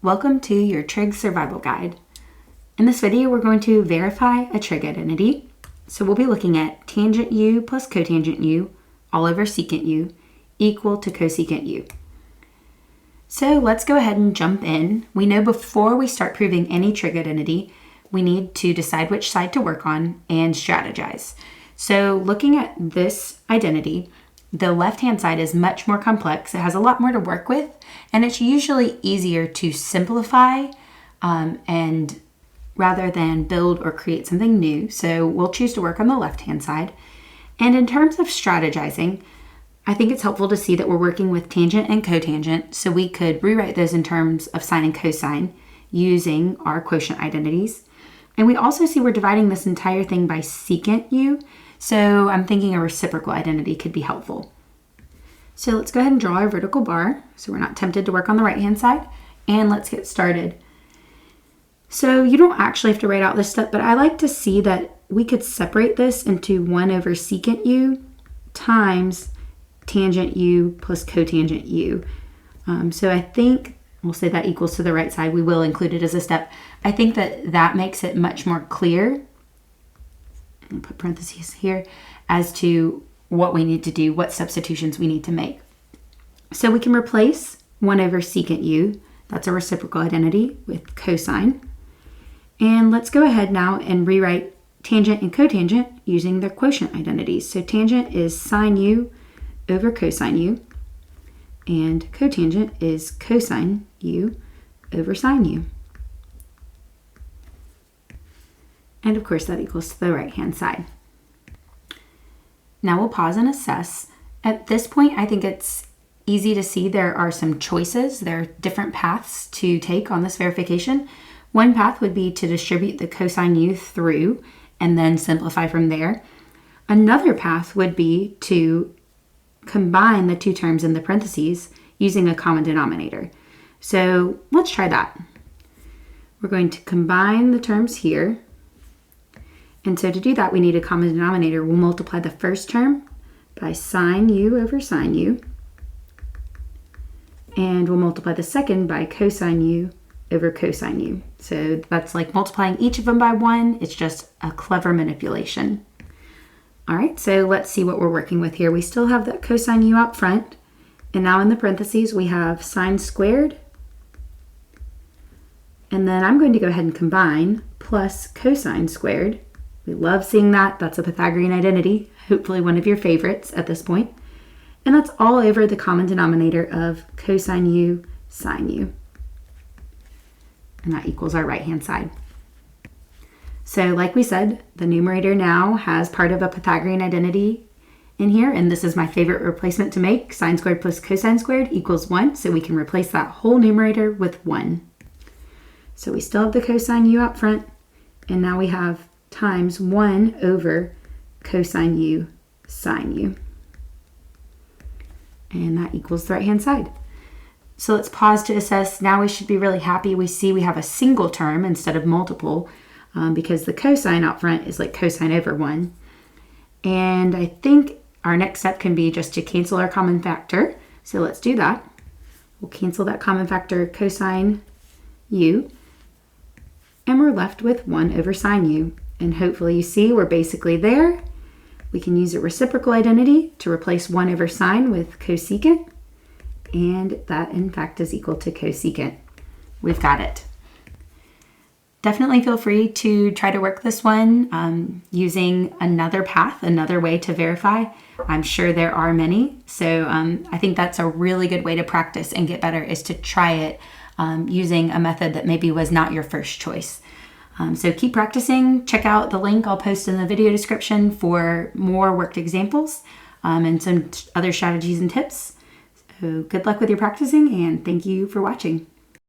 Welcome to your Trig Survival Guide. In this video, we're going to verify a trig identity. So we'll be looking at tangent u plus cotangent u all over secant u equal to cosecant u. So let's go ahead and jump in. We know before we start proving any trig identity, we need to decide which side to work on and strategize. So looking at this identity, the left-hand side is much more complex. It has a lot more to work with, and it's usually easier to simplify and rather than build or create something new. So we'll choose to work on the left-hand side. And in terms of strategizing, I think it's helpful to see that we're working with tangent and cotangent, so we could rewrite those in terms of sine and cosine using our quotient identities. And we also see we're dividing this entire thing by secant u, so I'm thinking a reciprocal identity could be helpful. So let's go ahead and draw our vertical bar so we're not tempted to work on the right-hand side, and let's get started. So you don't actually have to write out this step, but I like to see that we could separate this into 1 over secant u times tangent u plus cotangent u. So I think we'll say that equals to the right side. We will include it as a step. I think that makes it much more clear. I'll put parentheses here as to what we need to do, what substitutions we need to make. So we can replace 1 over secant u, that's a reciprocal identity, with cosine. And let's go ahead now and rewrite tangent and cotangent using their quotient identities. So tangent is sine u over cosine u, and cotangent is cosine u over sine u. And of course that equals to the right-hand side. Now we'll pause and assess. At this point, I think it's easy to see there are some choices. There are different paths to take on this verification. One path would be to distribute the cosine u through and then simplify from there. Another path would be to combine the two terms in the parentheses using a common denominator. So let's try that. We're going to combine the terms here. And so to do that, we need a common denominator. We'll multiply the first term by sine u over sine u. And we'll multiply the second by cosine u over cosine u. So that's like multiplying each of them by 1. It's just a clever manipulation. All right, so let's see what we're working with here. We still have that cosine u out front. And now in the parentheses, we have sine squared. And then I'm going to go ahead and combine plus cosine squared. We love seeing that. That's a Pythagorean identity, hopefully one of your favorites at this point. And that's all over the common denominator of cosine u sine u. And that equals our right-hand side. So like we said, the numerator now has part of a Pythagorean identity in here, and this is my favorite replacement to make. Sine squared plus cosine squared equals 1, so we can replace that whole numerator with 1. So we still have the cosine u out front, and now we have times 1 over cosine u sine u. And that equals the right-hand side. So let's pause to assess. Now we should be really happy. We see we have a single term instead of multiple because the cosine out front is like cosine over 1. And I think our next step can be just to cancel our common factor. So let's do that. We'll cancel that common factor cosine u. And we're left with 1 over sine u. And hopefully you see we're basically there. We can use a reciprocal identity to replace 1 over sine with cosecant. And that in fact is equal to cosecant. We've got it. Definitely feel free to try to work this one using another path, another way to verify. I'm sure there are many. So I think that's a really good way to practice and get better, is to try it using a method that maybe was not your first choice. So keep practicing. Check out the link I'll post in the video description for more worked examples and some other strategies and tips. So good luck with your practicing, and thank you for watching.